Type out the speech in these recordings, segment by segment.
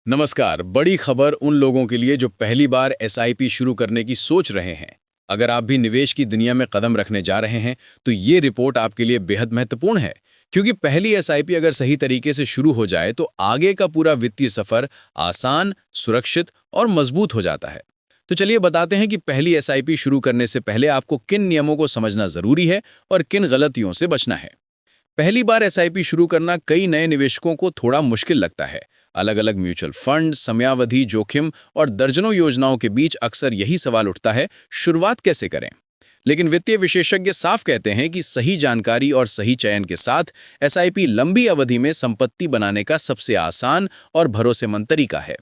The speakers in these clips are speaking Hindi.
नमस्कार। बड़ी खबर उन लोगों के लिए जो पहली बार एसआईपी शुरू करने की सोच रहे हैं। अगर आप भी निवेश की दुनिया में कदम रखने जा रहे हैं तो ये रिपोर्ट आपके लिए बेहद महत्वपूर्ण है, क्योंकि पहली एसआईपी अगर सही तरीके से शुरू हो जाए तो आगे का पूरा वित्तीय सफर आसान, सुरक्षित और मजबूत हो जाता है। तो चलिए बताते हैं कि पहली एसआईपी शुरू करने से पहले आपको किन नियमों को समझना जरूरी है और किन गलतियों से बचना है। पहली बार एसआईपी शुरू करना कई नए निवेशकों को थोड़ा मुश्किल लगता है। अलग अलग म्यूचुअल फंड, समयावधि जोखिम और दर्जनों योजनाओं के बीच अक्सर यही सवाल उठता है, शुरुआत कैसे करें। लेकिन वित्तीय विशेषज्ञ साफ कहते हैं कि सही जानकारी और सही चयन के साथ एसआईपी लंबी अवधि में संपत्ति बनाने का सबसे आसान और भरोसेमंद तरीका है।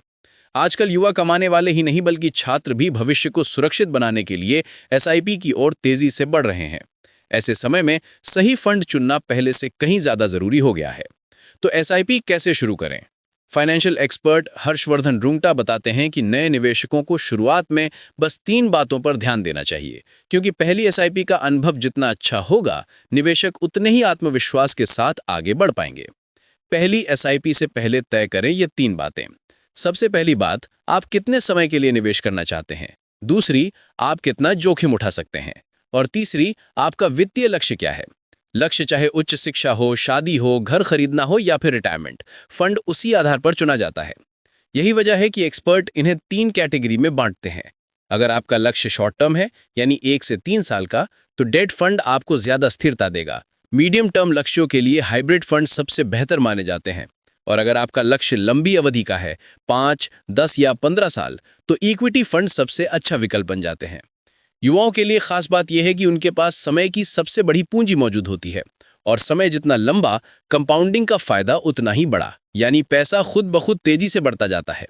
आजकल युवा कमाने वाले ही नहीं बल्कि छात्र भी भविष्य को सुरक्षित बनाने के लिए एसआईपी की ओर तेजी से बढ़ रहे हैं। ऐसे समय में सही फंड चुनना पहले से कहीं ज्यादा जरूरी हो गया है। तो एसआईपी कैसे शुरू करें? फाइनेंशियल एक्सपर्ट हर्षवर्धन रुंगटा बताते हैं कि नए निवेशकों को शुरुआत में बस 3 बातों पर ध्यान देना चाहिए, क्योंकि पहली एसआईपी का अनुभव जितना अच्छा होगा, निवेशक उतने ही आत्मविश्वास के साथ आगे बढ़ पाएंगे। पहली एसआईपी से पहले तय करें ये 3 बातें। सबसे पहली बात, आप कितने समय के लिए निवेश करना चाहते हैं। दूसरी, आप कितना जोखिम उठा सकते हैं। और तीसरी, आपका वित्तीय लक्ष्य क्या है। लक्ष्य चाहे उच्च शिक्षा हो, शादी हो, घर खरीदना हो या फिर रिटायरमेंट, फंड उसी आधार पर चुना जाता है। यही वजह है कि एक्सपर्ट इन्हें 3 कैटेगरी में बांटते हैं। अगर आपका लक्ष्य शॉर्ट टर्म है, यानी 1 से 3 साल का, तो डेट फंड आपको ज्यादा स्थिरता देगा। मीडियम टर्म लक्ष्यों के लिए हाइब्रिड फंड सबसे बेहतर माने जाते हैं। और अगर आपका लक्ष्य लंबी अवधि का है, 5, 10 या 15 साल, तो इक्विटी फंड सबसे अच्छा विकल्प बन जाते हैं। युवाओं के लिए खास बात यह है कि उनके पास समय की सबसे बड़ी पूंजी मौजूद होती है, और समय जितना लंबा, कंपाउंडिंग का फायदा उतना ही बड़ा, यानी पैसा खुद ब खुद तेजी से बढ़ता जाता है।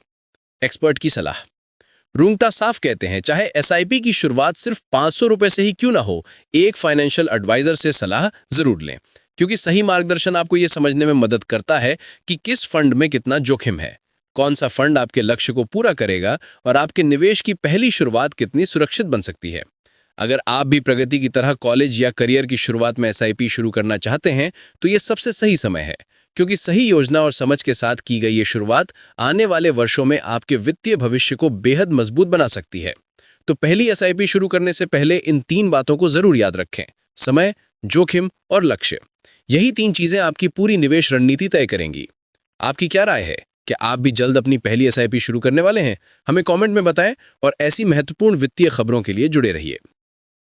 एक्सपर्ट की सलाह। रुंगटा साफ कहते हैं, चाहे एसआईपी की शुरुआत सिर्फ 500 रुपए से ही क्यों ना हो, एक फाइनेंशियल एडवाइजर से सलाह जरूर लें, क्योंकि सही मार्गदर्शन आपको यह समझने में मदद करता है कि किस फंड में कितना जोखिम है, कौन सा फंड आपके लक्ष्य को पूरा करेगा और आपके निवेश की पहली शुरुआत कितनी सुरक्षित बन सकती है। अगर आप भी प्रगति की तरह कॉलेज या करियर की शुरुआत में एसआईपी शुरू करना चाहते हैं, तो ये सबसे सही समय है, क्योंकि सही योजना और समझ के साथ की गई ये शुरुआत आने वाले वर्षों में आपके वित्तीय भविष्य को बेहद मजबूत बना सकती है। तो पहली एसआईपी शुरू करने से पहले इन 3 बातों को जरूर याद रखें: समय, जोखिम और लक्ष्य। यही 3 चीजें आपकी पूरी निवेश रणनीति तय करेंगी। आपकी क्या राय है? क्या आप भी जल्द अपनी पहली एसआईपी शुरू करने वाले हैं? हमें कमेंट में बताएं और ऐसी महत्वपूर्ण वित्तीय खबरों के लिए जुड़े रहिए।